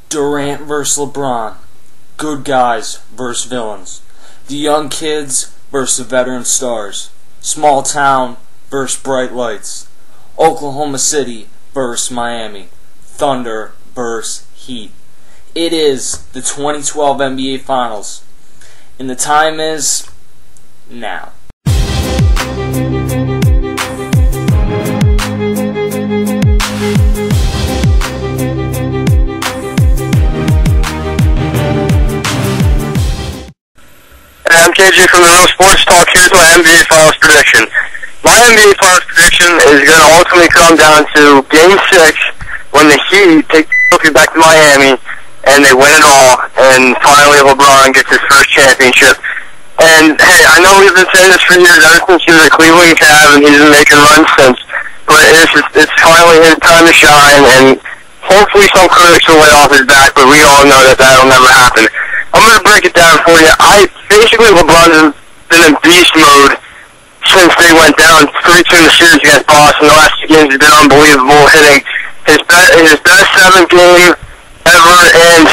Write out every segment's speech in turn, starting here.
Durant vs. LeBron. Good guys vs. villains. The young kids vs. the veteran stars. Small town vs. bright lights. Oklahoma City vs. Miami. Thunder vs. Heat. It is the 2012 NBA Finals. And the time is now. I'm KJ from the Real Sports Talk. Here's my NBA Finals prediction. My NBA Finals prediction is going to ultimately come down to Game 6 when the Heat take the trophy back to Miami and they win it all, and finally LeBron gets his first championship. And, hey, I know we've been saying this for years, ever since he was a Cleveland Cav, and he's been making runs since, but it's finally his time to shine, and hopefully some critics will lay off his back, but we all know that that'll never happen. I'm going to break it down for you. Basically, LeBron's been in beast mode since they went down 3-2 in the series against Boston. The last 2 games have been unbelievable, hitting his best 7th game ever, and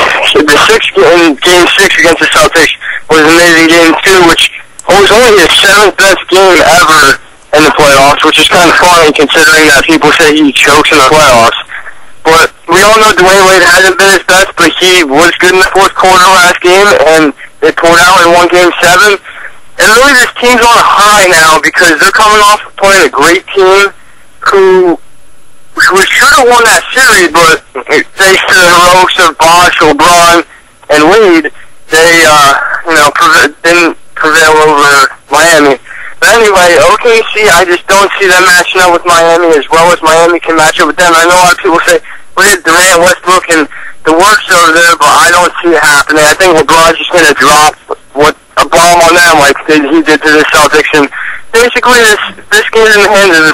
Game 6 against the Celtics was an amazing Game 2, which was only his 7th best game ever in the playoffs, which is kind of funny considering that people say he chokes in the playoffs. But we all know Dwayne Wade hasn't been his best, but he was good in the 4th quarter last game, and they pulled out and won Game 7. And really this team's on a high now because they're coming off of playing a great team who should have won that series, but thanks to the heroics of Bosh, LeBron, and Wade, they didn't prevail over Miami. But anyway, OKC, I just don't see them matching up with Miami as well as Miami can match up with them. I know a lot of people say, look at Durant, Westbrook, and the work's over there, but I don't see it happening. I think LeBron's just going to drop a bomb on them like he did to the Celtics. And basically, this game's in the hands of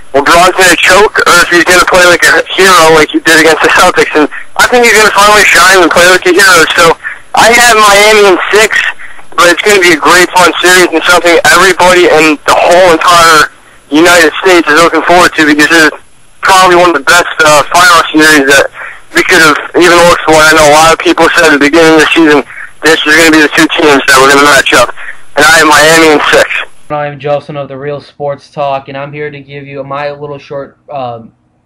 LeBron's going to choke, or if he's going to play like a hero like he did against the Celtics. And I think he's going to finally shine and play like a hero. So I have Miami in 6, but it's going to be a great fun series and something everybody in the whole entire United States is looking forward to because it's probably one of the best final series that we could have even looked for. I know a lot of people said at the beginning of the season this is going to be the 2 teams that we're going to match up, and I have Miami in 6. I'm Justin of the Real Sports Talk, and I'm here to give you my little short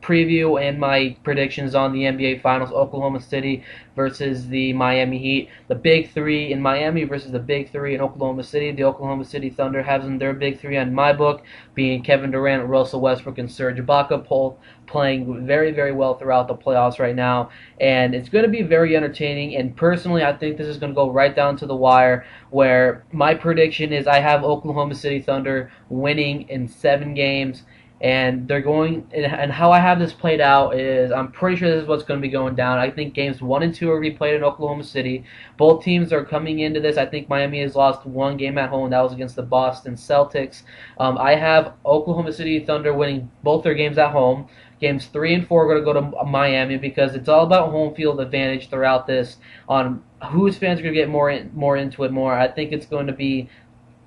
preview and my predictions on the NBA Finals. Oklahoma City versus the Miami Heat. The Big 3 in Miami versus the Big 3 in Oklahoma City. The Oklahoma City Thunder has in their Big 3 on my book being Kevin Durant, Russell Westbrook, and Serge Ibaka, playing very, very well throughout the playoffs right now. And it's going to be very entertaining. And personally, I think this is going to go right down to the wire, where my prediction is I have Oklahoma City Thunder winning in 7 games. And they're going, and how I have this played out is I'm pretty sure this is what's going to be going down. I think games 1 and 2 are replayed in Oklahoma City. Both teams are coming into this. I think Miami has lost 1 game at home. That was against the Boston Celtics. I have Oklahoma City Thunder winning both their games at home. Games 3 and 4 are going to go to Miami because it's all about home field advantage throughout this. On whose fans are going to get more into it more. I think it's going to be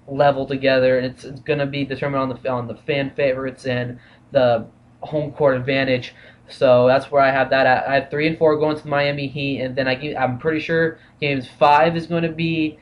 level together, and it's going to be determined on the fan favorites and the home court advantage. So that's where I have that at. I have 3 and 4 going to the Miami Heat, and then I'm pretty sure games 5 is going to be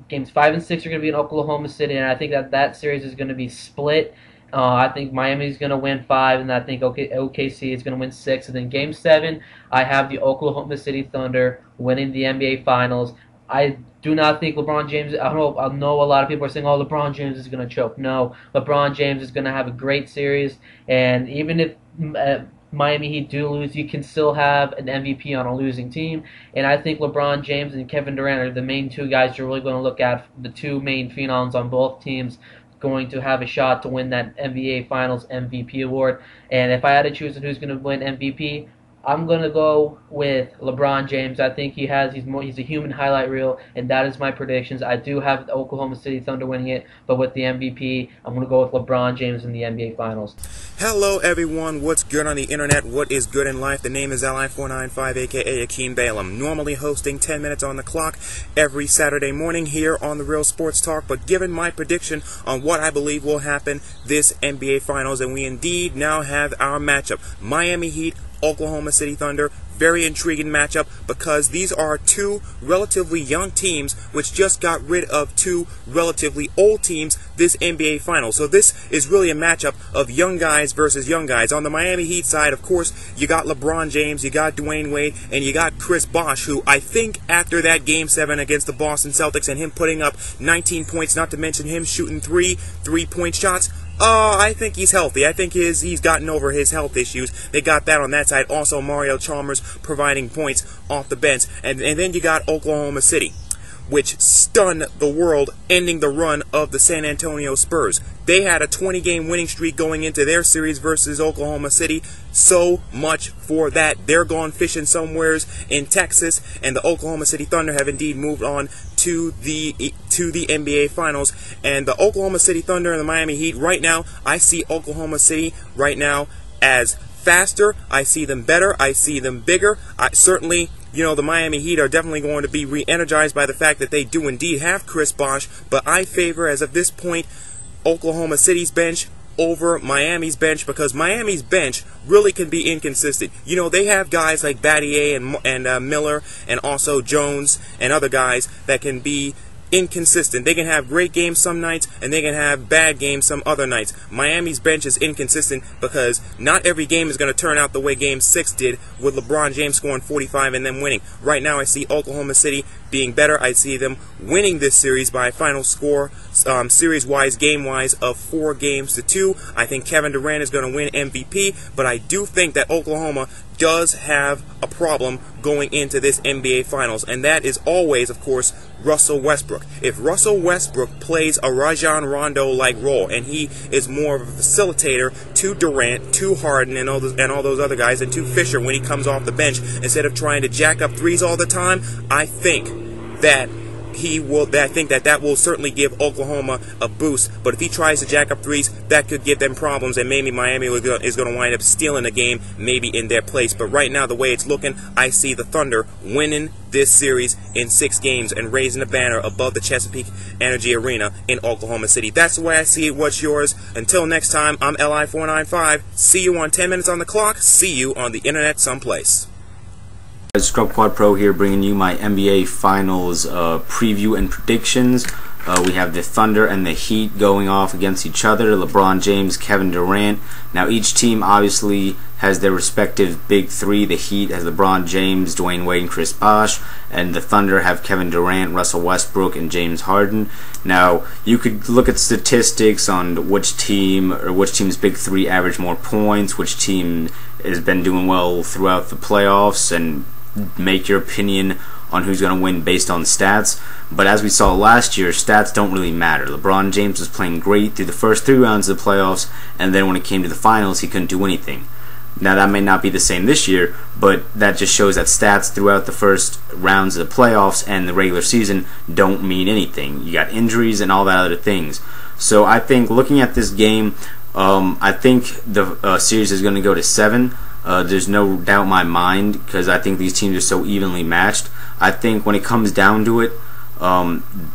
games 5 and 6 are going to be in Oklahoma City, and I think that series is going to be split. I think Miami's going to win 5, and I think OKC is going to win 6. And then Game 7, I have the Oklahoma City Thunder winning the NBA Finals. I do not think LeBron James, I know a lot of people are saying, oh, LeBron James is going to choke. No, LeBron James is going to have a great series, and even if Miami Heat do lose, you can still have an MVP on a losing team, and I think LeBron James and Kevin Durant are the main 2 guys you're really going to look at, the 2 main phenoms on both teams going to have a shot to win that NBA Finals MVP award. And if I had to choose who's going to win MVP, I'm going to go with LeBron James. I think he's a human highlight reel, and that is my predictions. I do have the Oklahoma City Thunder winning it, but with the MVP, I'm going to go with LeBron James in the NBA Finals. Hello everyone, what's good on the internet? What is good in life? The name is Li495, aka Akeem Balaam, normally hosting 10 minutes on the clock every Saturday morning here on the Real Sports Talk, but given my prediction on what I believe will happen this NBA Finals, and we indeed now have our matchup, Miami Heat Oklahoma City Thunder very intriguing matchup because these are two relatively young teams which just got rid of two relatively old teams this NBA Finals. So this is really a matchup of young guys versus young guys. On the Miami Heat side, of course, you got LeBron James, you got Dwayne Wade, and you got Chris Bosh, who I think after that Game 7 against the Boston Celtics and him putting up 19 points, not to mention him shooting three-point shots, I think he's healthy. I think he's gotten over his health issues. They got that on that side. Also, Mario Chalmers providing points off the bench. And then you got Oklahoma City, which stunned the world, ending the run of the San Antonio Spurs. They had a 20-game winning streak going into their series versus Oklahoma City. So much for that. They're gone fishing somewheres in Texas, and the Oklahoma City Thunder have indeed moved on to the NBA Finals. And the Oklahoma City Thunder and the Miami Heat, right now, I see Oklahoma City right now as faster. I see them better. I see them bigger. Certainly, you know, the Miami Heat are definitely going to be re-energized by the fact that they do indeed have Chris Bosh, but I favor, as of this point, Oklahoma City's bench over Miami's bench, because Miami's bench really can be inconsistent. You know, they have guys like Battier and Miller and also Jones and other guys that can be inconsistent. They can have great games some nights and they can have bad games some other nights. Miami's bench is inconsistent because not every game is going to turn out the way Game 6 did, with LeBron James scoring 45 and then winning. Right now I see Oklahoma City being better. I see them winning this series by a final score, series-wise, game-wise, of 4-2. I think Kevin Durant is going to win MVP, but I do think that Oklahoma does have a problem going into this NBA Finals, and that is always, of course, Russell Westbrook. If Russell Westbrook plays a Rajon Rondo-like role, and he is more of a facilitator to Durant, to Harden, and all those other guys, and to Fisher when he comes off the bench, instead of trying to jack up threes all the time, I think that that will certainly give Oklahoma a boost. But if he tries to jack up threes, that could give them problems, and maybe Miami is going to wind up stealing a game, maybe in their place. But right now, the way it's looking, I see the Thunder winning this series in 6 games and raising the banner above the Chesapeake Energy Arena in Oklahoma City. That's the way I see it. What's yours? Until next time, I'm LI495. See you on 10 minutes on the clock. See you on the internet someplace. Scrub Quad Pro here, bringing you my NBA Finals preview and predictions. We have the Thunder and the Heat going off against each other. LeBron James, Kevin Durant. Now each team obviously has their respective big three. The Heat has LeBron James, Dwayne Wade, and Chris Bosh, and the Thunder have Kevin Durant, Russell Westbrook, and James Harden. Now you could look at statistics on which team or which team's big three average more points, which team has been doing well throughout the playoffs, and make your opinion on who's going to win based on stats. But as we saw last year, stats don't really matter. LeBron James was playing great through the first 3 rounds of the playoffs, and then when it came to the finals, he couldn't do anything. Now that may not be the same this year, but that just shows that stats throughout the first rounds of the playoffs and the regular season don't mean anything. You got injuries and all that other things. So I think looking at this game, I think the series is going to go to 7. There's no doubt in my mind, because I think these teams are so evenly matched. I think when it comes down to it,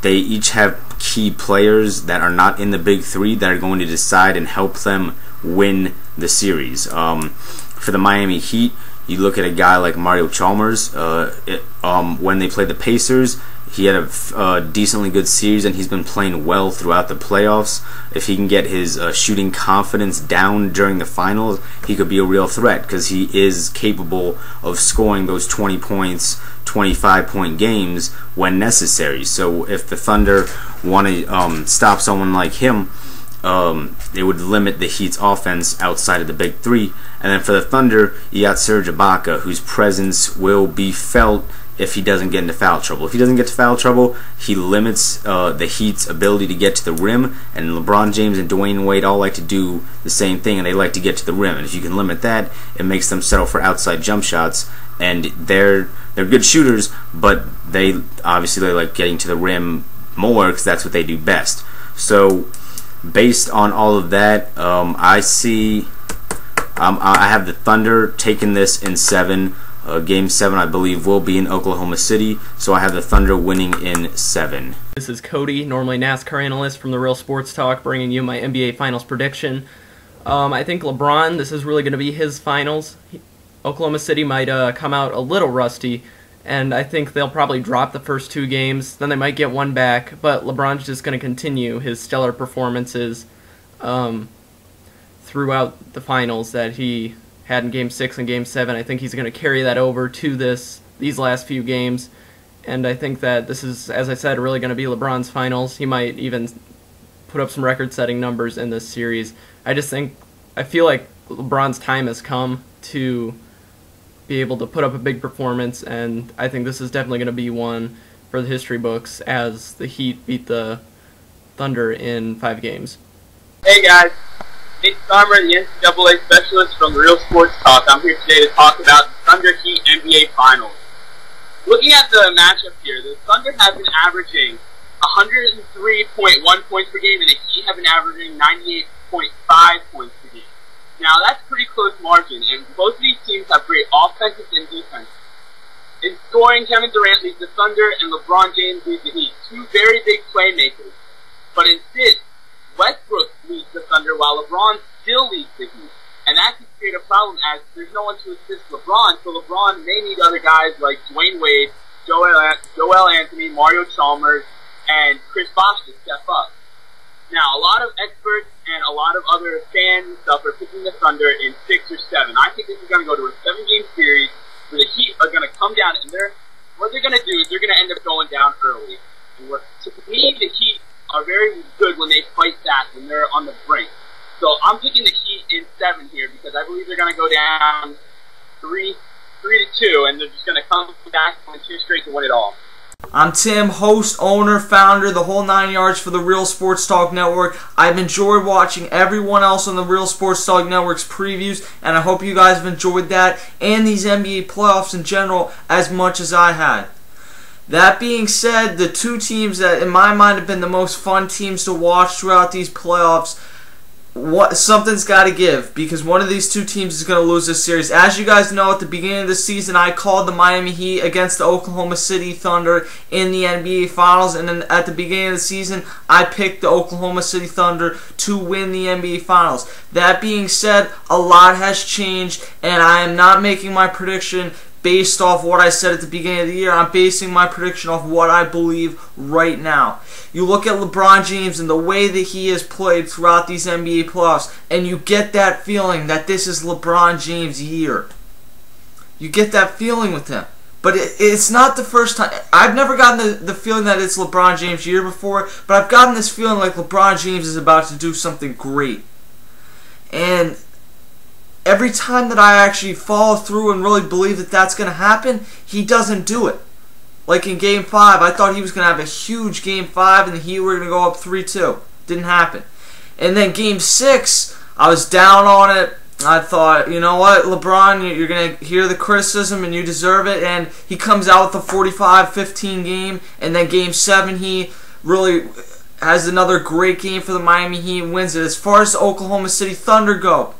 they each have key players that are not in the big three that are going to decide and help them win the series. For the Miami Heat, you look at a guy like Mario Chalmers. When they played the Pacers, he had a decently good series, and he's been playing well throughout the playoffs. If he can get his shooting confidence down during the finals, he could be a real threat, because he is capable of scoring those 20 points, 25-point games when necessary. So if the Thunder want to stop someone like him, they would limit the Heat's offense outside of the big three. And then for the Thunder, you got Serge Ibaka, whose presence will be felt if he doesn't get into foul trouble. If he doesn't get to foul trouble, he limits the Heat's ability to get to the rim, and LeBron James and Dwayne Wade all like to do the same thing, and they like to get to the rim. And if you can limit that, it makes them settle for outside jump shots, and they're good shooters, but they like getting to the rim more, because that's what they do best. So based on all of that, I have the Thunder taking this in 7. Game 7, I believe, will be in Oklahoma City, so I have the Thunder winning in 7. This is Cody, normally NASCAR analyst from the Real Sports Talk, bringing you my NBA Finals prediction. I think LeBron, this is really going to be his finals. Oklahoma City might come out a little rusty, and I think they'll probably drop the first 2 games. Then they might get one back, but LeBron's just going to continue his stellar performances throughout the finals that he had in Game 6 and Game 7. I think he's going to carry that over to these last few games, and I think that this is, as I said, really going to be LeBron's finals. He might even put up some record-setting numbers in this series. I feel like LeBron's time has come to be able to put up a big performance, and I think this is definitely going to be one for the history books as the Heat beat the Thunder in 5 games. Hey guys, Nate Farmer, the NCAA specialist from the Real Sports Talk. I'm here today to talk about the Thunder Heat NBA Finals. Looking at the matchup here, the Thunder have been averaging 103.1 points per game, and the Heat have been averaging 98.5 points per game. Now, that's a pretty close margin, and both of these teams have great offenses and defenses. In scoring, Kevin Durant leads the Thunder, and LeBron James leads the Heat, 2 very big playmakers. But in assists, Westbrook leads the Thunder, while LeBron still leads the Heat. And that could create a problem, as there's no one to assist LeBron, so LeBron may need other guys like Dwayne Wade, Joel Anthony, Mario Chalmers, and Chris Bosh to step up. Now, a lot of experts and a lot of other fans and stuff are picking the Thunder in 6 or 7. I think this is going to go to a 7-game series where the Heat are going to come down, and what they're going to do is they're going to end up going down early. And to me, the Heat are very good when they fight back, when they're on the brink. So I'm picking the Heat in 7 here because I believe they're going to go down 3-2, and they're just going to come back and 2 straight to win it all. I'm Tim, host, owner, founder, the whole 9 yards for the Real Sports Talk Network. I've enjoyed watching everyone else on the Real Sports Talk Network's previews, and I hope you guys have enjoyed that and these NBA playoffs in general as much as I had. That being said, the 2 teams that in my mind have been the most fun teams to watch throughout these playoffs, something's got to give, because one of these 2 teams is going to lose this series. As you guys know, at the beginning of the season, I called the Miami Heat against the Oklahoma City Thunder in the NBA Finals, and then at the beginning of the season, I picked the Oklahoma City Thunder to win the NBA Finals. That being said, a lot has changed, and I am not making my prediction based off what I said at the beginning of the year. I'm basing my prediction off what I believe right now. You look at LeBron James and the way that he has played throughout these NBA playoffs, and you get that feeling that this is LeBron James' year. You get that feeling with him. But it's not the first time. I've never gotten the feeling that it's LeBron James' year before, but I've gotten this feeling like LeBron James is about to do something great. And every time that I actually follow through and really believe that that's going to happen, he doesn't do it. Like in Game 5, I thought he was going to have a huge Game 5 and the Heat were going to go up 3-2. Didn't happen. And then Game 6, I was down on it. I thought, you know what, LeBron, you're going to hear the criticism and you deserve it. And he comes out with a 45-15 game. And then Game 7, he really has another great game for the Miami Heat and wins it. As far as the Oklahoma City Thunder go,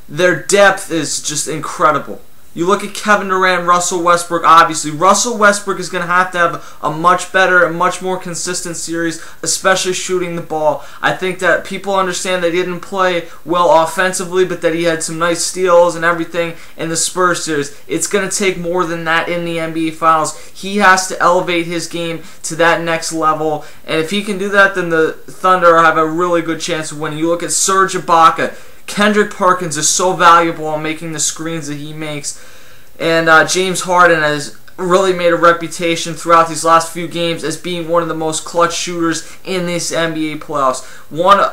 their depth is just incredible. You look at Kevin Durant, Russell Westbrook, obviously. Russell Westbrook is going to have a much better and much more consistent series, especially shooting the ball. I think that people understand that he didn't play well offensively, but that he had some nice steals and everything in the Spurs series. It's going to take more than that in the NBA Finals. He has to elevate his game to that next level, and if he can do that, then the Thunder have a really good chance of winning. You look at Serge Ibaka. Kendrick Perkins is so valuable on making the screens that he makes. And James Harden has really made a reputation throughout these last few games as being one of the most clutch shooters in this NBA playoffs.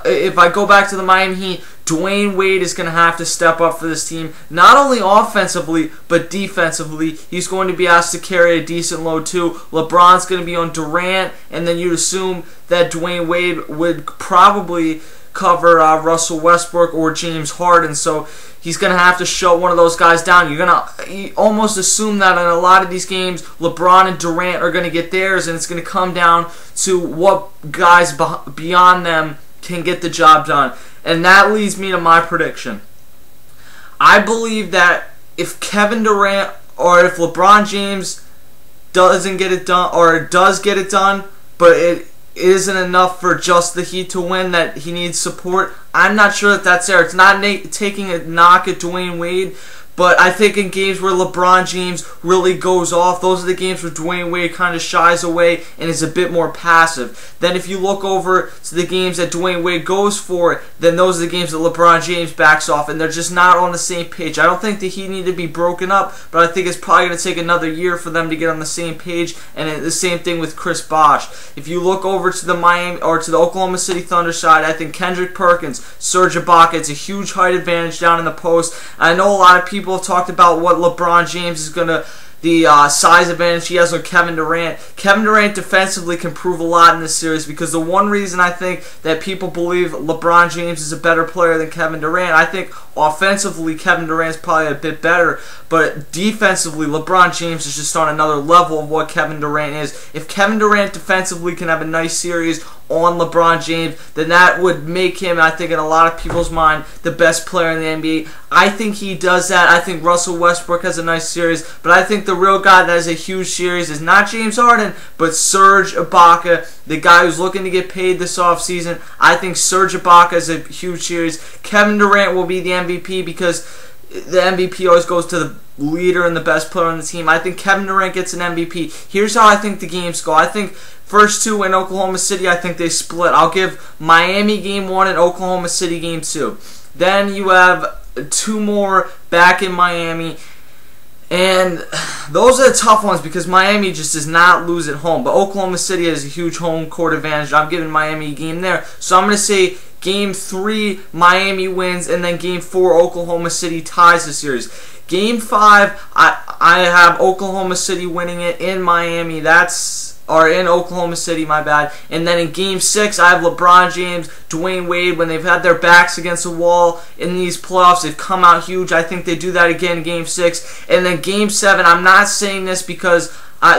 If I go back to the Miami Heat, Dwayne Wade is going to have to step up for this team, not only offensively, but defensively. He's going to be asked to carry a decent load too. LeBron's going to be on Durant, and then you'd assume that Dwayne Wade would probably cover Russell Westbrook or James Harden, so he's going to have to shut one of those guys down. You're going to almost assume that in a lot of these games, LeBron and Durant are going to get theirs, and it's going to come down to what guys beyond them can get the job done. And that leads me to my prediction. I believe that if Kevin Durant or if LeBron James doesn't get it done, or does get it done, but it isn't enough for just the Heat to win, that he needs support, I'm not sure that that's there. It's not taking a knock at Dwayne Wade, But I think in games where LeBron James really goes off, those are the games where Dwayne Wade kind of shies away and is a bit more passive. Then if you look over to the games that Dwayne Wade goes for, then those are the games that LeBron James backs off, and they're just not on the same page. I don't think the Heat need to be broken up, but I think it's probably going to take another year for them to get on the same page, and the same thing with Chris Bosh. If you look over to the Oklahoma City Thunder side, I think Kendrick Perkins, Serge Ibaka, it's a huge height advantage down in the post. I know a lot of people have talked about what LeBron James is going to, the size advantage he has on Kevin Durant. Kevin Durant defensively can prove a lot in this series, because the one reason I think that people believe LeBron James is a better player than Kevin Durant, I think offensively Kevin Durant's probably a bit better, but defensively LeBron James is just on another level of what Kevin Durant is. If Kevin Durant defensively can have a nice series on LeBron James, then that would make him, I think in a lot of people's mind, the best player in the NBA. I think he does that. I think Russell Westbrook has a nice series, but I think the real guy that has a huge series is not James Harden, but Serge Ibaka, the guy who's looking to get paid this offseason. I think Serge Ibaka is a huge series. Kevin Durant will be the MVP because the MVP always goes to the leader and the best player on the team. I think Kevin Durant gets an MVP. Here's how I think the games go. I think first two in Oklahoma City, I think they split. I'll give Miami game 1 and Oklahoma City game 2. Then you have 2 more back in Miami. And those are the tough ones because Miami just does not lose at home. But Oklahoma City has a huge home court advantage. I'm giving Miami a game there. So I'm going to say game 3, Miami wins, and then game 4, Oklahoma City ties the series. Game 5, I have Oklahoma City winning it in Miami. Or in Oklahoma City, my bad. And then in Game 6, I have LeBron James, Dwayne Wade. When they've had their backs against the wall in these playoffs, they've come out huge. I think they do that again in Game 6. And then Game 7, I'm not saying this because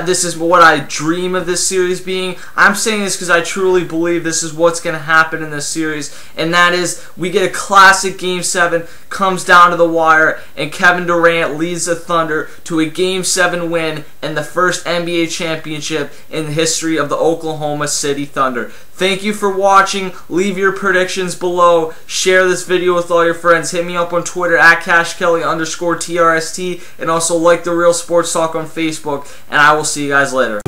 this is what I dream of this series being. I'm saying this because I truly believe this is what's going to happen in this series. And that is, we get a classic Game 7, comes down to the wire, and Kevin Durant leads the Thunder to a Game 7 win and the first NBA championship in the history of the Oklahoma City Thunder. Thank you for watching. Leave your predictions below. Share this video with all your friends. Hit me up on Twitter at CashKelly_TRST, and also like The Real Sports Talk on Facebook. And I will see you guys later.